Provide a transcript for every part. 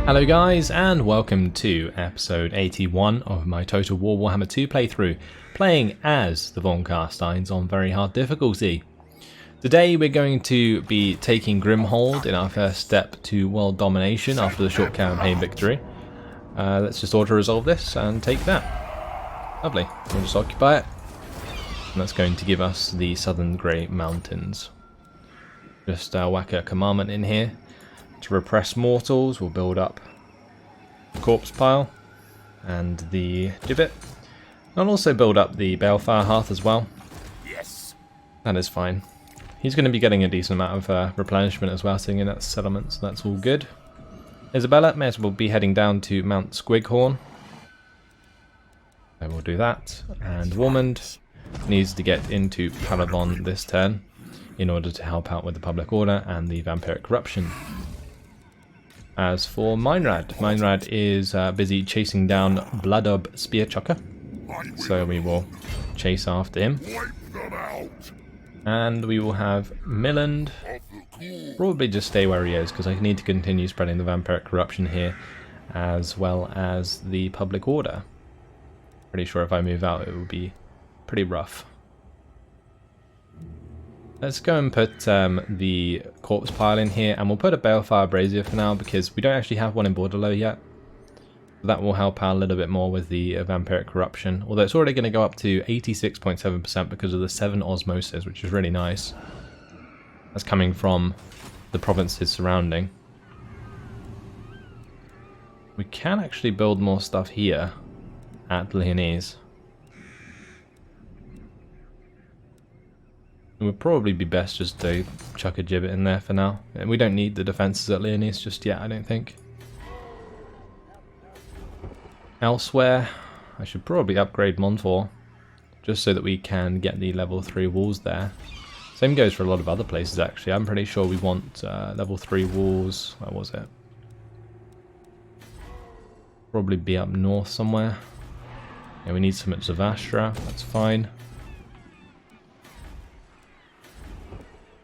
Hello guys, and welcome to episode 81 of my Total War Warhammer 2 playthrough, playing as the Von Carsteins on very hard difficulty. Today we're going to be taking Grimhold in our first step to world domination after the short campaign victory. Let's just auto-resolve this and take that. Lovely, we'll just occupy it. And that's going to give us the Southern Grey Mountains. Just whack a commandment in here. To repress mortals, we'll build up the corpse pile and the gibbet. I'll also build up the balefire hearth as well. Yes. That is fine. He's going to be getting a decent amount of replenishment as well, seeing in that settlement, so that's all good. Isabella may as well be heading down to Mount Squighorn. So we'll do that. And Warmond needs to get into Palavon this turn in order to help out with the public order and the vampiric corruption. As for Meinrad is busy chasing down Vladub Spearchucker, so we will chase after him. And we will have Milland probably just stay where he is, because I need to continue spreading the vampiric corruption here, as well as the public order. Pretty sure if I move out it will be pretty rough. Let's go and put the corpse pile in here, and we'll put a balefire brazier for now because we don't actually have one in Bordello yet. That will help out a little bit more with the vampiric corruption, although it's already going to go up to 86.7% because of the 7 osmosis, which is really nice. That's coming from the provinces surrounding. We can actually build more stuff here at Lyonese. It would probably be best just to chuck a gibbet in there for now. And we don't need the defences at Lyonese just yet, I don't think. Elsewhere, I should probably upgrade Montfort, just so that we can get the level 3 walls there. Same goes for a lot of other places actually. I'm pretty sure we want level 3 walls. Where was it? Probably be up north somewhere. Yeah, we need some at Zavastra, that's fine.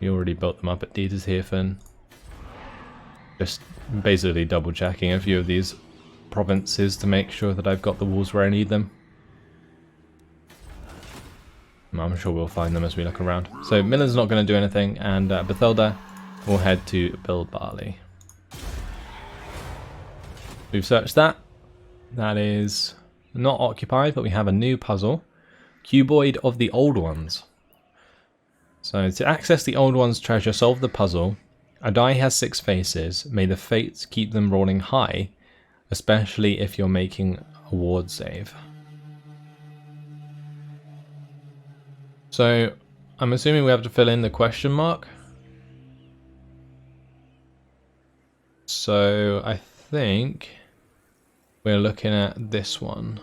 We already built them up at Dietershefen. Just basically double checking a few of these provinces to make sure that I've got the walls where I need them. I'm sure we'll find them as we look around. So Miller's not going to do anything, and Bethelda will head to Bilbali. We've searched that. That is not occupied, but we have a new puzzle. Cuboid of the Old Ones. So to access the Old One's treasure, solve the puzzle. A die has 6 faces. May the fates keep them rolling high, especially if you're making a ward save. So I'm assuming we have to fill in the question mark. So I think we're looking at this one.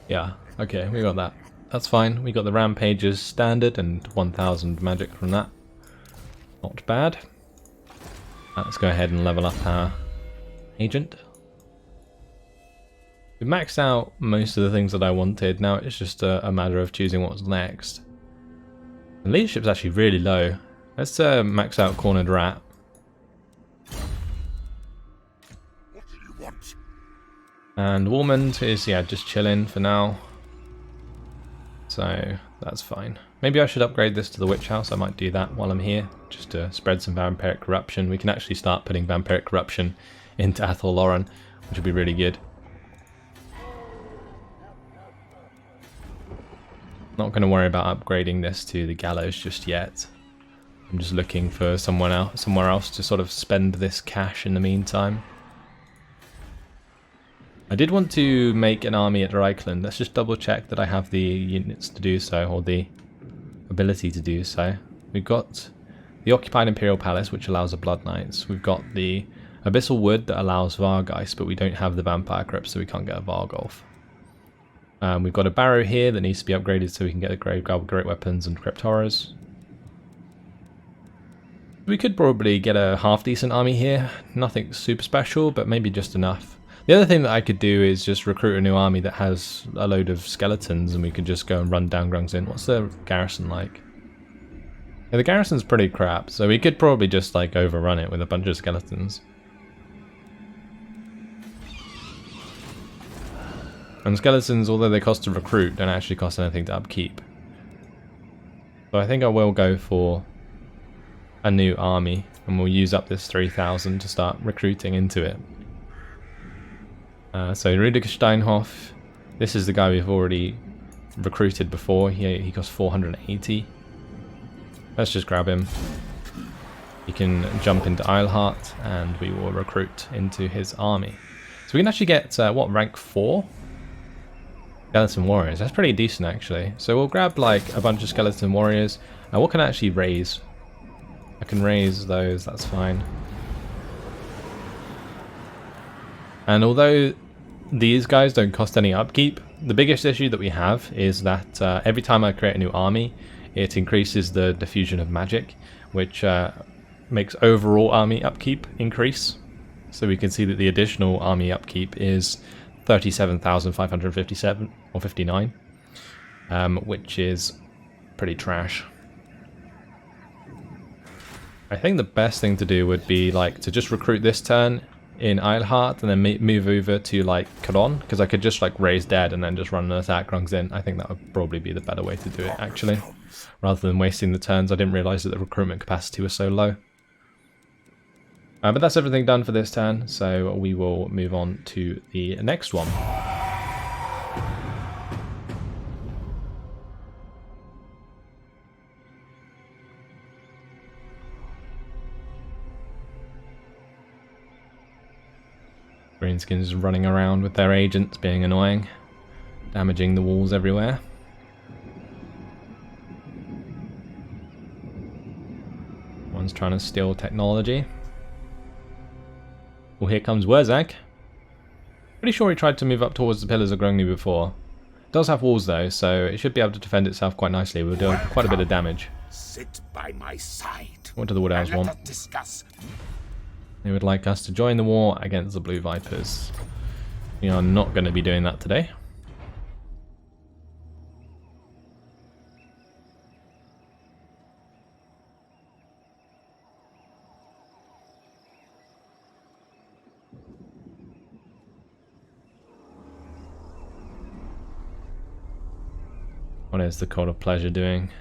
Yeah, okay, we got that. That's fine. We got the Rampages standard and 1000 magic from that. Not bad. Let's go ahead and level up our agent. We maxed out most of the things that I wanted. Now it's just a matter of choosing what's next. The leadership's actually really low. Let's max out Cornered Rat. What do you want? And Warmond is, yeah, just chilling for now. So that's fine. Maybe I should upgrade this to the Witch House. I might do that while I'm here, just to spread some vampiric corruption. We can actually start putting vampiric corruption into Athol Loren, which would be really good. Not going to worry about upgrading this to the Gallows just yet. I'm just looking for somewhere else to sort of spend this cash in the meantime. I did want to make an army at Reichland. Let's just double check that I have the units to do so, or the ability to do so. We've got the Occupied Imperial Palace, which allows a Blood Knights. We've got the Abyssal Wood that allows Vargeist, but we don't have the Vampire Crypt, so we can't get a Vargolf. We've got a Barrow here that needs to be upgraded so we can get the Graveguard Great Weapons and Crypt Horrors. We could probably get a half-decent army here. Nothing super special, but maybe just enough. The other thing that I could do is just recruit a new army that has a load of skeletons, and we could just go and run down Grung's Inn. What's the garrison like? Yeah, the garrison's pretty crap, so we could probably just like overrun it with a bunch of skeletons. And skeletons, although they cost to recruit, don't actually cost anything to upkeep. So I think I will go for a new army, and we'll use up this 3,000 to start recruiting into it. So Rudiger Steinhoff, this is the guy we've already recruited before. He costs 480. Let's just grab him. He can jump into Eilhart, and we will recruit into his army. So we can actually get, what, rank 4? Skeleton warriors. That's pretty decent, actually. So we'll grab, like, a bunch of skeleton warriors. Now, what can I actually raise? I can raise those, that's fine. And although these guys don't cost any upkeep, the biggest issue that we have is that every time I create a new army, it increases the diffusion of magic, which makes overall army upkeep increase. So we can see that the additional army upkeep is 37,557 or 59, which is pretty trash. I think the best thing to do would be like to just recruit this turn in Eilhart and then move over to like Caron, because I could just like raise dead and then just run an attack rungs in. I think that would probably be the better way to do it, actually, rather than wasting the turns. I didn't realize that the recruitment capacity was so low. But that's everything done for this turn, so we will move on to the next one. Greenskins running around with their agents being annoying, damaging the walls everywhere. One's trying to steal technology. Well, here comes Wurzak. Pretty sure he tried to move up towards the Pillars of Grungni before. It does have walls though, so it should be able to defend itself quite nicely. We'll do quite a bit of damage. Sit by my side. What do the Wood Elves want? They would like us to join the war against the Blue Vipers. We are not going to be doing that today. What is the Cult of Pleasure doing?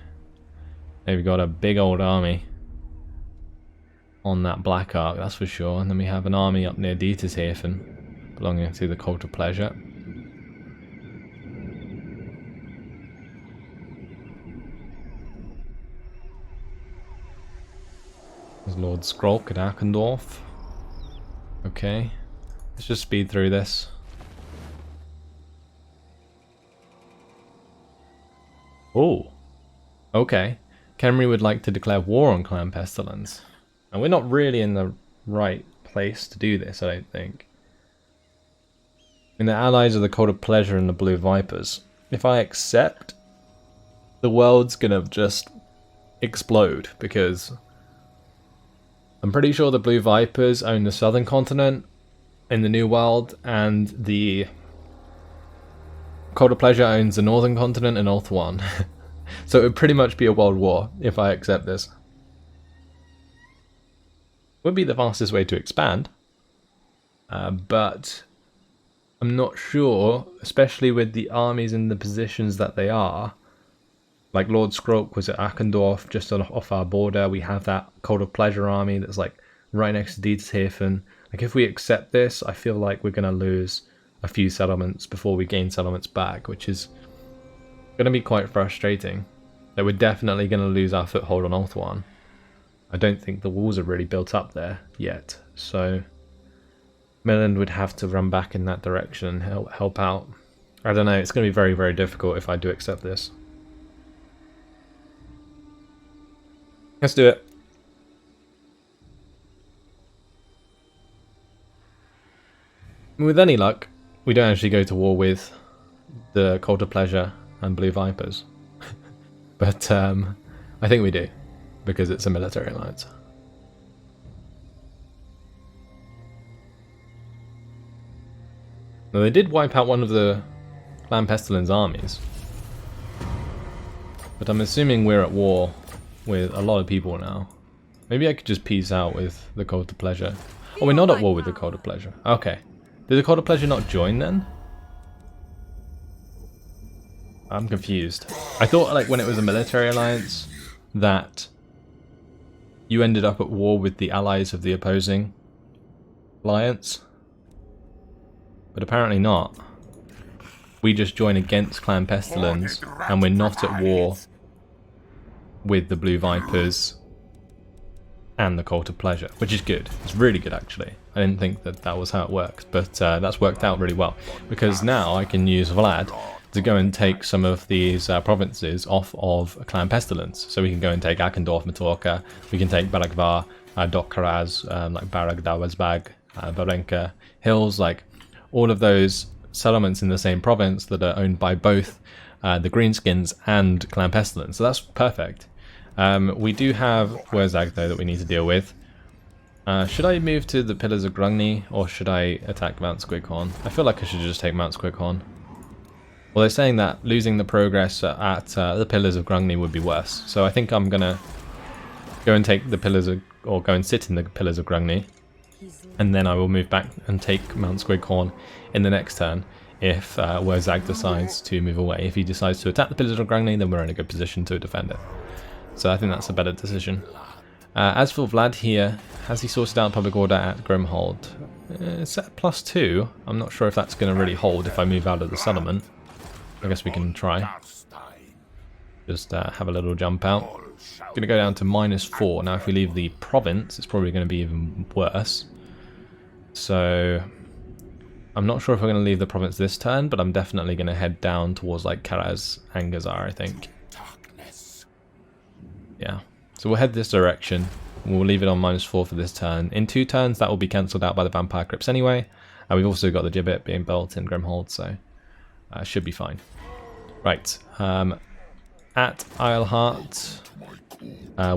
They've got a big old army on that Black Ark, that's for sure. And then we have an army up near Dietershafen, belonging to the Cult of Pleasure. There's Lord Skrolk at Arkendorf. Okay, let's just speed through this. Oh, okay. Khemri would like to declare war on Clan Pestilence. And we're not really in the right place to do this, I don't think. In the allies of the Cult of Pleasure and the Blue Vipers. If I accept, the world's gonna just explode, because I'm pretty sure the Blue Vipers own the southern continent in the New World, and the Cult of Pleasure owns the northern continent in Ulthuan. So it would pretty much be a world war if I accept this. Would be the fastest way to expand. But I'm not sure, especially with the armies in the positions that they are. Like Lord Skrolk was at Arkendorf, just off our border. We have that Cult of Pleasure army that's like right next to Dietershafen. Like if we accept this, I feel like we're going to lose a few settlements before we gain settlements back, which is going to be quite frustrating. That we're definitely going to lose our foothold on Ulthuan. I don't think the walls are really built up there yet, so Midland would have to run back in that direction and help out. I don't know, it's going to be very, very difficult if I do accept this. Let's do it. With any luck, we don't actually go to war with the Cult of Pleasure and Blue Vipers. But I think we do, because it's a military alliance. Now they did wipe out one of the Clan Pestilence armies, but I'm assuming we're at war with a lot of people now. Maybe I could just peace out with the Cult of Pleasure. Oh, we're not at war with the Cult of Pleasure. Okay. Did the Cult of Pleasure not join then? I'm confused. I thought like when it was a military alliance that you ended up at war with the allies of the opposing alliance. But apparently not. We just join against Clan Pestilence and we're not at war with the Blue Vipers and the Cult of Pleasure, which is good. It's really good actually. I didn't think that that was how it works, but that's worked out really well because now I can use Vlad to go and take some of these provinces off of Clan Pestilence. So we can go and take Akendorf, Matorka, we can take Baragvar, Dokkaraz, like Barag Dawazbag, Varenka Hills, like all of those settlements in the same province that are owned by both the Greenskins and Clan Pestilence. So that's perfect. We do have Wurzag though that we need to deal with. Should I move to the Pillars of Grungni or should I attack Mount Squighorn? I feel like I should just take Mount Squighorn. Well, they're saying that losing the progress at the Pillars of Grungni would be worse. So I think I'm gonna go and take the Pillars of, or go and sit in the Pillars of Grungni. And then I will move back and take Mount Squighorn in the next turn if Wurzag decides to move away. If he decides to attack the Pillars of Grungni, then we're in a good position to defend it. So I think that's a better decision. As for Vlad here, has he sorted out public order at Grimhold? It's at +2. I'm not sure if that's going to really hold if I move out of the settlement. I guess we can try. Just have a little jump out. Going to go down to -4. Now if we leave the province, it's probably going to be even worse. So I'm not sure if we're going to leave the province this turn, but I'm definitely going to head down towards like Karaz and Gazar, I think. Yeah, so we'll head this direction. We'll leave it on -4 for this turn. In 2 turns, that will be cancelled out by the Vampire Crypts anyway. And we've also got the Gibbet being built in Grimhold, so should be fine. Right, at Isleheart,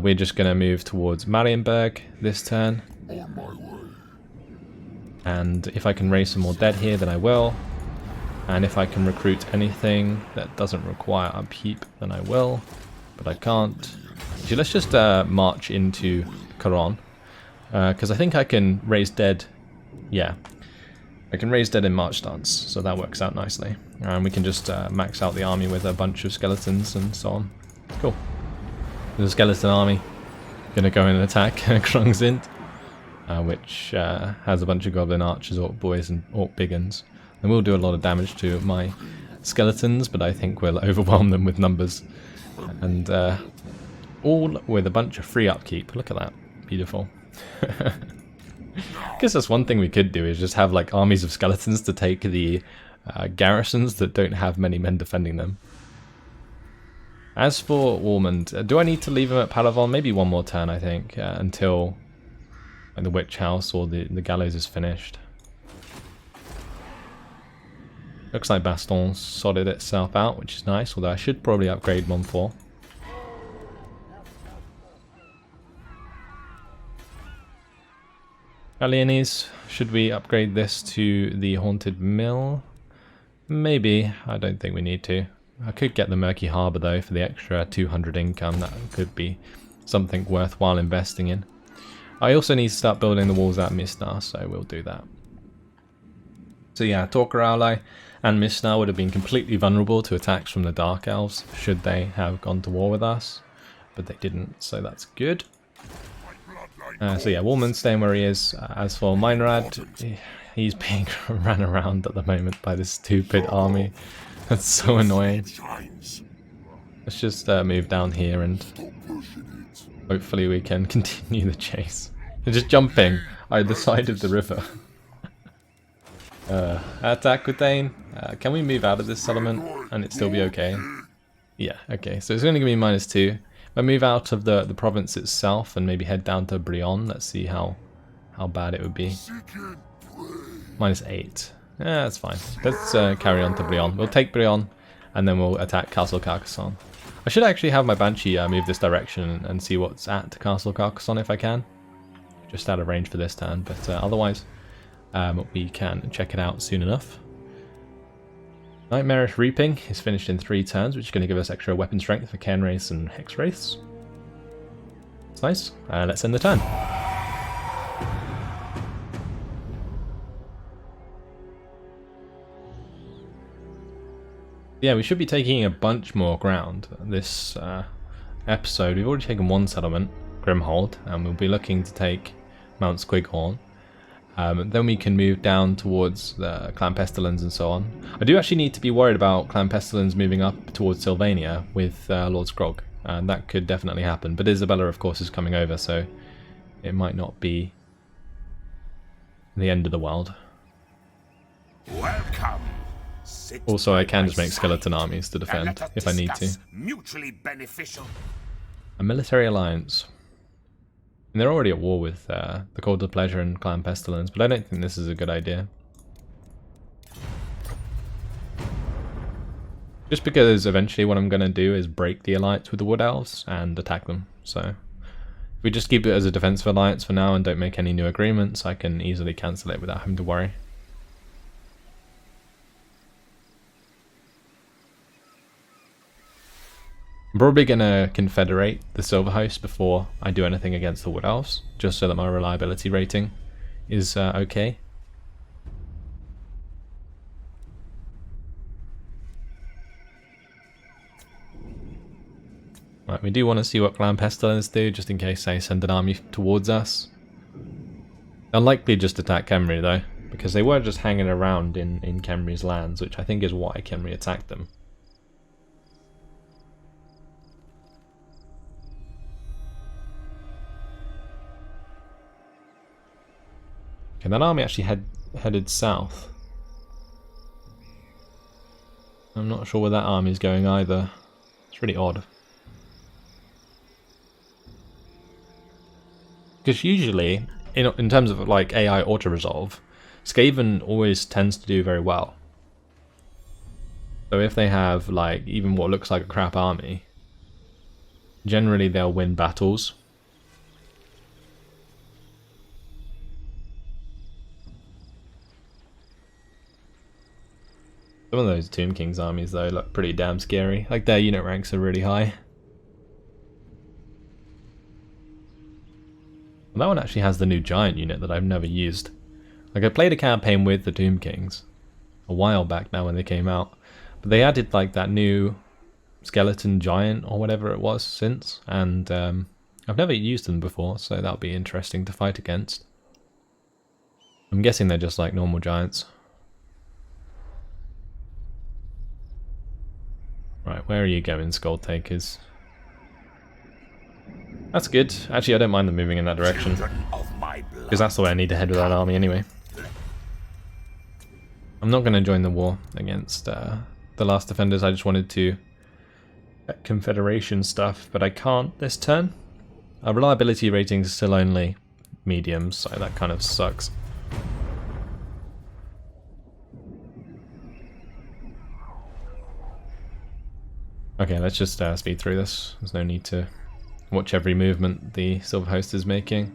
we're just going to move towards Marienburg this turn. And if I can raise some more dead here, then I will. And if I can recruit anything that doesn't require upkeep, then I will. But I can't. Actually, let's just march into Caron. Because I think I can raise dead. Yeah. I can raise dead in March stance, so that works out nicely. And we can just max out the army with a bunch of skeletons and so on. Cool. There's a skeleton army. Gonna go in and attack Krungsint. Which has a bunch of goblin archers, orc boys, and orc biggins. And we'll do a lot of damage to my skeletons, but I think we'll overwhelm them with numbers. And all with a bunch of free upkeep. Look at that. Beautiful. I guess that's one thing we could do, is just have like armies of skeletons to take the garrisons that don't have many men defending them. As for Ormond, do I need to leave him at Paravon? Maybe one more turn, I think, until the Witch House or the gallows is finished. Looks like Baston's sorted itself out, which is nice, although I should probably upgrade 1-4. Alienes, should we upgrade this to the Haunted Mill? Maybe, I don't think we need to. I could get the Murky Harbour though for the extra 200 income, that could be something worthwhile investing in. I also need to start building the walls at Misnar, so we'll do that. So yeah, Torquerauli and Misnar would have been completely vulnerable to attacks from the Dark Elves should they have gone to war with us, but they didn't, so that's good. So yeah, Warman's staying where he is. As for Meinrad, he's being ran around at the moment by this stupid army. That's so annoying. Let's just move down here and hopefully we can continue the chase. They're just jumping either side of the river. Attack Aquitaine. Can we move out of this settlement and it still be okay? Yeah, okay. So it's going to give me -2. If I move out of the province itself and maybe head down to Brionne, let's see how bad it would be. -8. Yeah, that's fine. Let's carry on to Brionne. We'll take Brionne and then we'll attack Castle Carcassonne. I should actually have my Banshee move this direction and see what's at Castle Carcassonne if I can. Just out of range for this turn, but otherwise we can check it out soon enough. Nightmarish Reaping is finished in 3 turns, which is going to give us extra weapon strength for Cairn Wraiths and Hex Wraiths. That's nice. Let's end the turn. Yeah, we should be taking a bunch more ground this episode. We've already taken one settlement, Grimhold, and we'll be looking to take Mount Squighorn. Then we can move down towards the Clan Pestilens and so on. I do actually need to be worried about Clan Pestilens moving up towards Sylvania with Lord Scrog. That could definitely happen. But Isabella, of course, is coming over, so it might not be the end of the world. Welcome. Also, I can just make skeleton armies to defend if I need to. Mutually beneficial. A military alliance. And they're already at war with the Cult of Pleasure and Clan Pestilence, but I don't think this is a good idea. Just because eventually what I'm going to do is break the alliance with the Wood Elves and attack them. So if we just keep it as a defensive alliance for now and don't make any new agreements, I can easily cancel it without having to worry. I'm probably going to confederate the Silver Host before I do anything against the Wood Elves, just so that my reliability rating is okay. Right, we do want to see what Clan Pestilence do, just in case they send an army towards us. They'll likely just attack Khemri though, because they were just hanging around in Khemri's lands, which I think is why Khemri attacked them. Okay, that army actually headed south. I'm not sure where that army is going either. It's really odd. Because usually, in terms of like AI auto-resolve, Skaven always tends to do very well. So if they have like even what looks like a crap army, generally they'll win battles. Some of those Tomb King's armies though look pretty damn scary. Like their unit ranks are really high. Well, that one actually has the new giant unit that I've never used. Like I played a campaign with the Tomb Kings a while back now when they came out, but they added like that new skeleton giant or whatever it was since, and I've never used them before, so that'll be interesting to fight against. I'm guessing they're just like normal giants. Right, where are you going, Skull Takers? That's good. Actually, I don't mind them moving in that direction, because that's the way I need to head with that army anyway. I'm not going to join the war against the last defenders. I just wanted to get Confederation stuff, but I can't this turn. Our reliability ratings are still only mediums, so that kind of sucks. Okay, let's just speed through this. There's no need to watch every movement the Silver Host is making.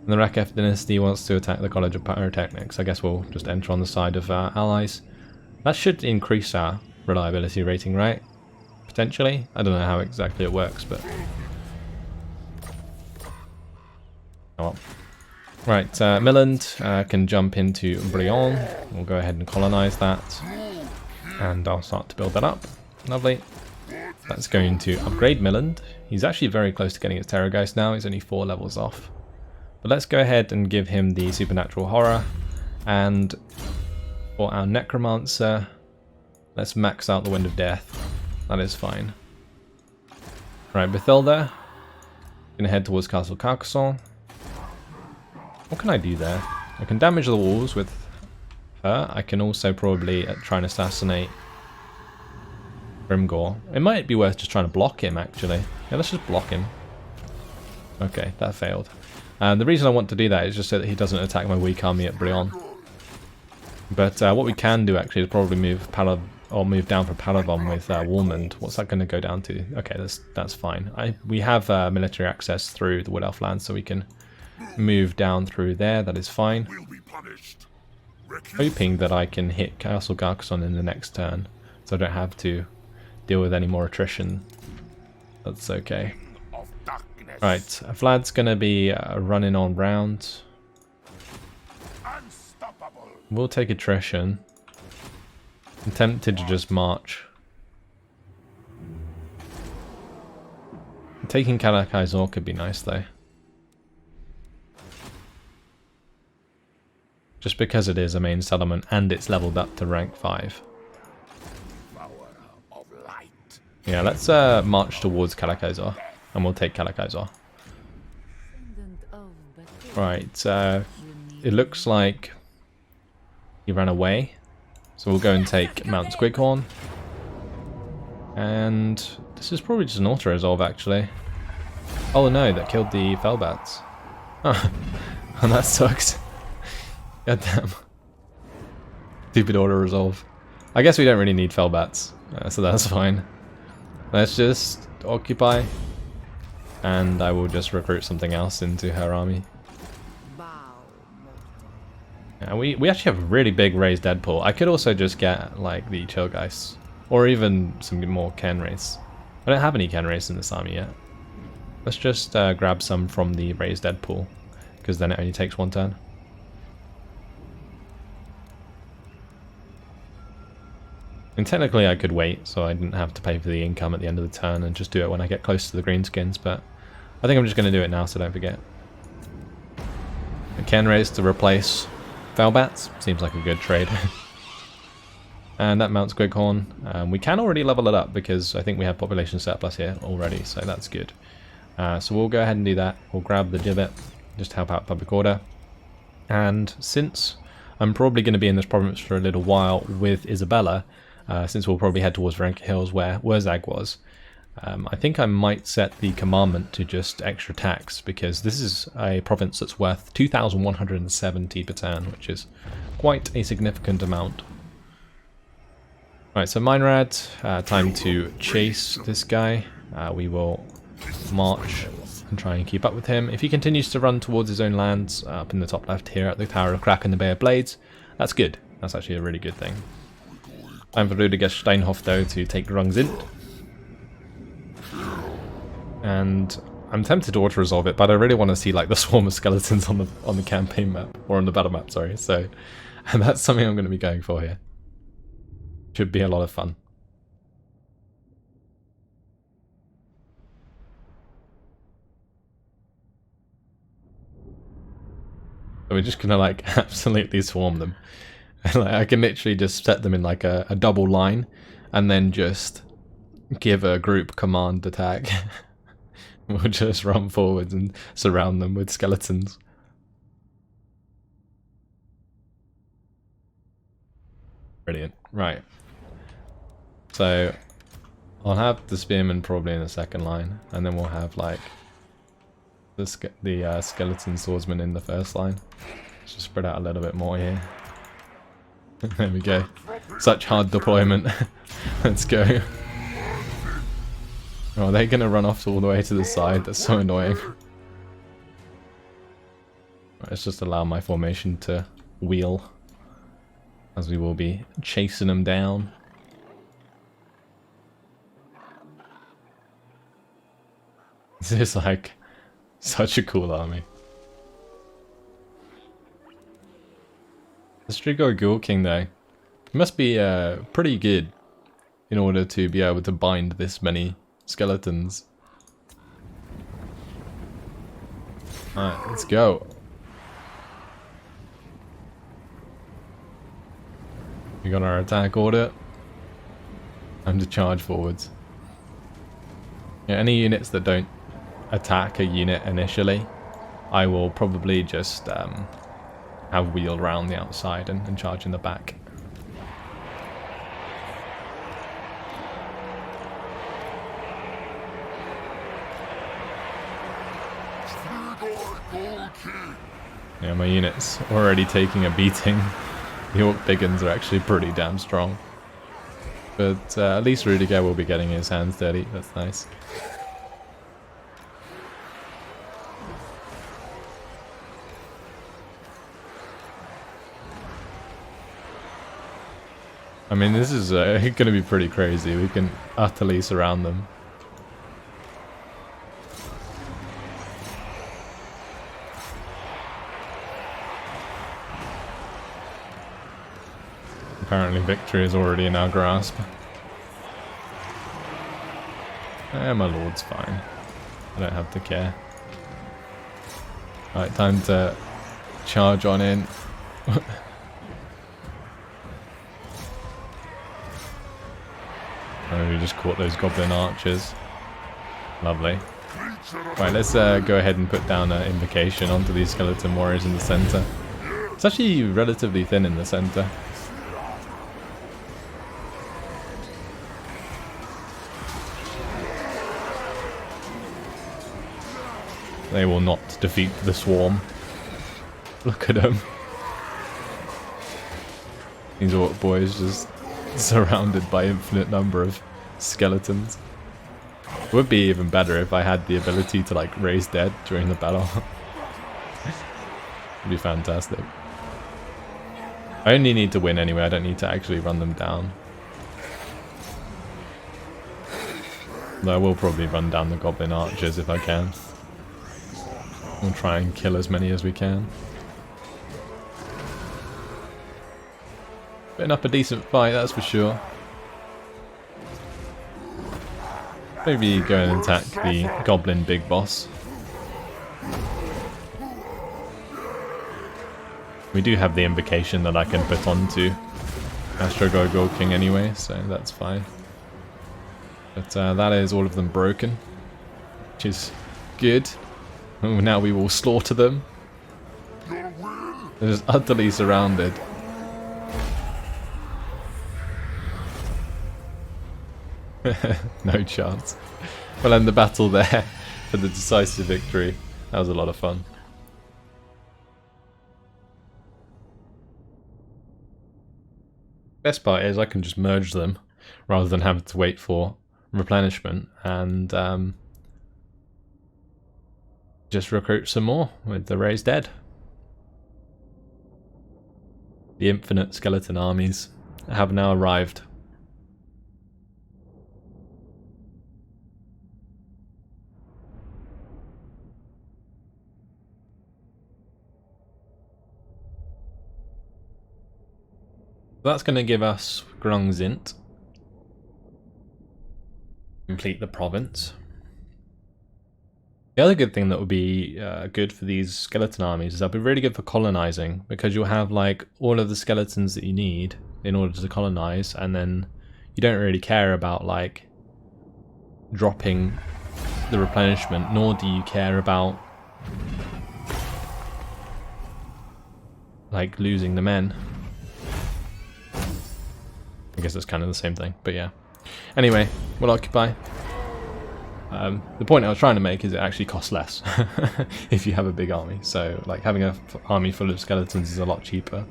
And the Raketh Dynasty wants to attack the College of Pyrotechnics. I guess we'll just enter on the side of our allies. That should increase our reliability rating, right? Potentially? I don't know how exactly it works, but... oh well. Right, Milland can jump into Brion. We'll go ahead and colonize that. And I'll start to build that up. Lovely. That's going to upgrade Milland. He's actually very close to getting his Terrorgeist now. He's only 4 levels off. But let's go ahead and give him the Supernatural Horror. And for our Necromancer, let's max out the Wind of Death. That is fine. Right, Bathilda. Gonna head towards Castle Carcassonne. What can I do there? I can damage the walls with her. I can also probably try and assassinate Grimgor. It might be worth just trying to block him, actually. Yeah, let's just block him. Okay, that failed. And the reason I want to do that is just so that he doesn't attack my weak army at Brion. But what we can do actually is probably move down for Palavon with Warmond. What's that going to go down to? Okay, that's fine. We have military access through the Wood Elf land, so we can move down through there. That is fine. Hoping that I can hit Castle Carcassonne in the next turn, so I don't have to deal with any more attrition. That's okay. readiness. Right, Vlad's gonna be running on round. Unstoppable. We'll take attrition. I'm tempted to just march. Taking Kalakaizor could be nice though. Just because it is a main settlement and it's leveled up to rank 5. Power of light. Yeah, let's march towards Kalakaizor and we'll take Kalakaizor. Right, it looks like he ran away. So we'll go and take Mount Squighorn. And this is probably just an auto-resolve actually. Oh no, that killed the Fellbats. Oh, and that sucks. God damn. Stupid auto-resolve. I guess we don't really need Fellbats, so that's fine. Let's just occupy. And I will just recruit something else into her army. Yeah, we actually have a really big raised Deadpool. I could also just get like the Chillgeists. Or even some more Ken race. I don't have any Ken race in this army yet. Let's just grab some from the raised Deadpool. Because then it only takes 1 turn. And technically I could wait, so I didn't have to pay for the income at the end of the turn and just do it when I get close to the greenskins, but I think I'm just going to do it now so don't forget. A Ken race to replace Fellbats seems like a good trade. And that Mount Squighorn, we can already level it up because I think we have population surplus here already, so that's good. So we'll go ahead and do that. We'll grab the Gibbet, just help out public order. And since I'm probably going to be in this province for a little while with Isabella, since we'll probably head towards Varenka Hills where Wurzag was, I think I might set the commandment to just extra tax, because this is a province that's worth 2,170 per turn, which is quite a significant amount. Right, so Meinrad, time to chase this guy. We will march and try and keep up with him. If he continues to run towards his own lands, up in the top left here at the Tower of Krak and the Bay of Blades, that's good. That's actually a really good thing. Time for Rudiger Steinhoff though to take Rungsint. And I'm tempted to auto-resolve it, but I really want to see like the swarm of skeletons on the campaign map, or on the battle map, sorry. So, and that's something I'm going to be going for here. Should be a lot of fun. So we're just gonna like absolutely swarm them. And like, I can literally just set them in like a double line, and then just give a group command attack. We'll just run forwards and surround them with skeletons. Brilliant. Right. So I'll have the spearmen probably in the second line, and then we'll have like the skeleton swordsman in the first line. Let's just spread out a little bit more here. There we go. Such hard deployment. Let's go. Oh, they're gonna run off all the way to the side. That's so annoying. Let's just allow my formation to wheel, as we will be chasing them down. This is like such a cool army. The Strigoi Ghoul King though, he must be pretty good in order to be able to bind this many skeletons. Alright, let's go. We got our attack order. Time to charge forwards. Yeah, any units that don't attack a unit initially, I will probably just have wheeled around the outside and charge in the back. Yeah, my unit's already taking a beating. The Orc Biggins are actually pretty damn strong. But at least Rudiger will be getting his hands dirty, that's nice. I mean, this is going to be pretty crazy. We can utterly surround them. Apparently victory is already in our grasp. My lord's fine. I don't have to care. Alright, time to charge on in. Oh, we just caught those goblin archers. Lovely. Right, let's go ahead and put down an invocation onto these skeleton warriors in the center. It's actually relatively thin in the center. They will not defeat the swarm. Look at them. These orc boys just surrounded by infinite number of skeletons. It would be even better if I had the ability to like raise dead during the battle. It'd be fantastic. I only need to win anyway, I don't need to actually run them down. Though I will probably run down the goblin archers if I can. We'll try and kill as many as we can. Putting up a decent fight, that's for sure. Maybe go and attack the goblin big boss. We do have the invocation that I can put onto Astrogorgol King anyway, so that's fine. But that is all of them broken, which is good. Oh, now we will slaughter them. They're just utterly surrounded. No chance. We'll end the battle there for the decisive victory. That was a lot of fun. Best part is I can just merge them rather than having to wait for replenishment and just recruit some more with the raised dead. The infinite skeleton armies have now arrived. That's going to give us Grungzint. Complete the province. The other good thing that would be good for these skeleton armies is they'll be really good for colonizing, because you'll have like all of the skeletons that you need in order to colonize, and then you don't really care about like dropping the replenishment, nor do you care about like losing the men. I guess it's kind of the same thing, but yeah. Anyway, we'll occupy. The point I was trying to make is it actually costs less if you have a big army. So, like, having an army full of skeletons is a lot cheaper.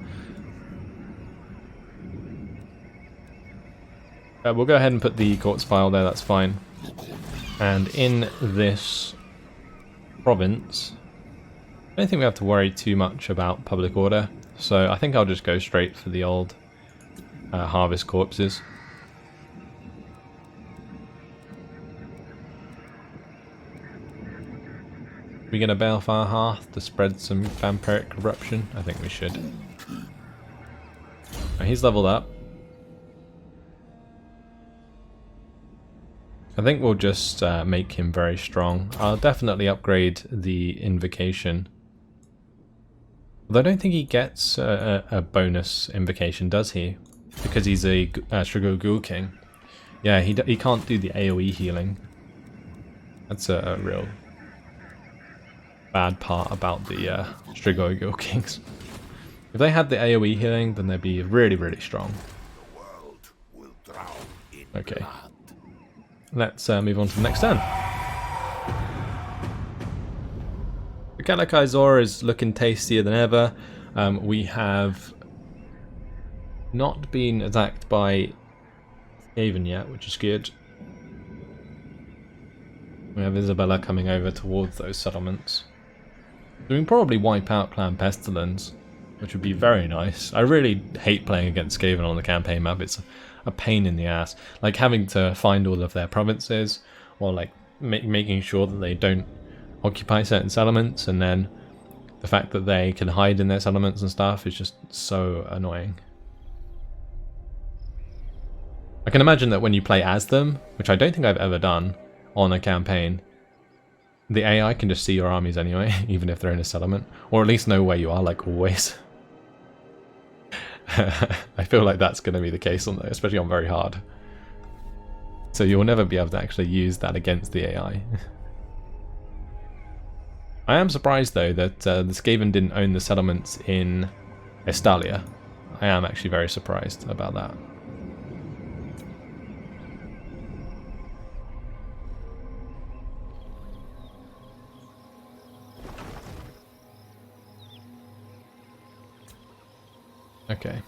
We'll go ahead and put the quartz file there, that's fine. And in this province, I don't think we have to worry too much about public order. So I think I'll just go straight for the old harvest corpses. We get a balefire hearth to spread some vampiric corruption? I think we should. He's leveled up. I think we'll just make him very strong. I'll definitely upgrade the invocation. Although I don't think he gets a bonus invocation, does he? Because he's a Strigogul King. Yeah, he can't do the AoE healing. That's a real bad part about the Strigogul Kings. If they had the AoE healing, then they'd be really, really strong. Okay. Let's move on to the next turn. The Galakai Zor is looking tastier than ever. We have not been attacked by Skaven yet, which is good. We have Isabella coming over towards those settlements. So we can probably wipe out Clan Pestilence, which would be very nice. I really hate playing against Skaven on the campaign map. It's a pain in the ass. Like having to find all of their provinces, or like making sure that they don't occupy certain settlements, and then the fact that they can hide in their settlements and stuff is just so annoying. I can imagine that when you play as them, which I don't think I've ever done on a campaign, the AI can just see your armies anyway, even if they're in a settlement, or at least know where you are, like always. I feel like that's going to be the case, on especially on very hard. So you'll never be able to actually use that against the AI. I am surprised though that the Skaven didn't own the settlements in Estalia. I am actually very surprised about that. Okay.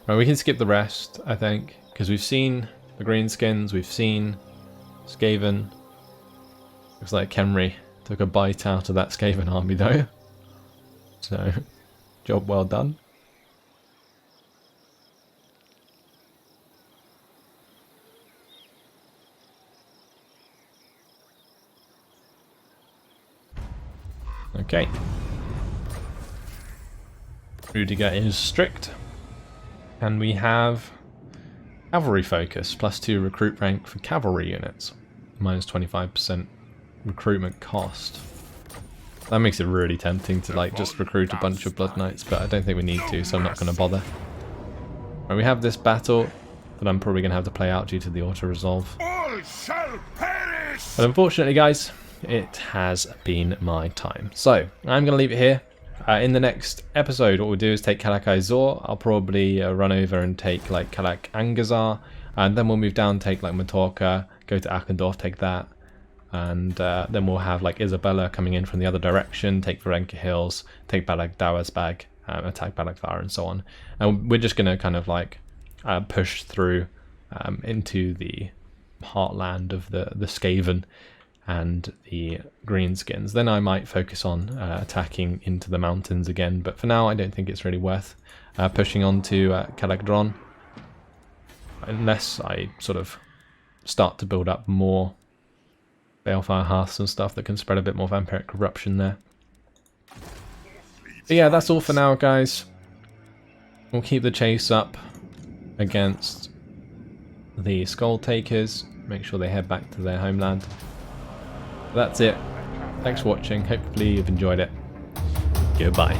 Right, we can skip the rest, I think, because we've seen the greenskins, we've seen Skaven. Looks like Kenry took a bite out of that Skaven army though. So, job well done. Okay. Rudiger is strict. And we have cavalry focus, +2 recruit rank for cavalry units, -25% recruitment cost. That makes it really tempting to like just recruit a bunch of Blood Knights, but I don't think we need to, so I'm not going to bother. Right, we have this battle that I'm probably going to have to play out due to the auto-resolve. All shall perish! But unfortunately, guys, it has been my time. So, I'm going to leave it here. In the next episode, what we'll do is take Kalak Zor. I'll probably run over and take like Kalak Angazar, and then we'll move down, take like Matorka, go to Akendorf, take that, and then we'll have like Isabella coming in from the other direction, take Varenka Hills, take Balag Dawersbag, attack Balag Var, and so on. And we're just going to kind of like push through into the heartland of the Skaven and the greenskins. Then I might focus on attacking into the mountains again, but for now I don't think it's really worth pushing on to Kalagdron unless I sort of start to build up more Balefire Hearths and stuff that can spread a bit more vampiric corruption there. But yeah, that's all for now, guys. We'll keep the chase up against the Skull Takers, make sure they head back to their homeland. That's it. Thanks for watching. Hopefully you've enjoyed it. Goodbye.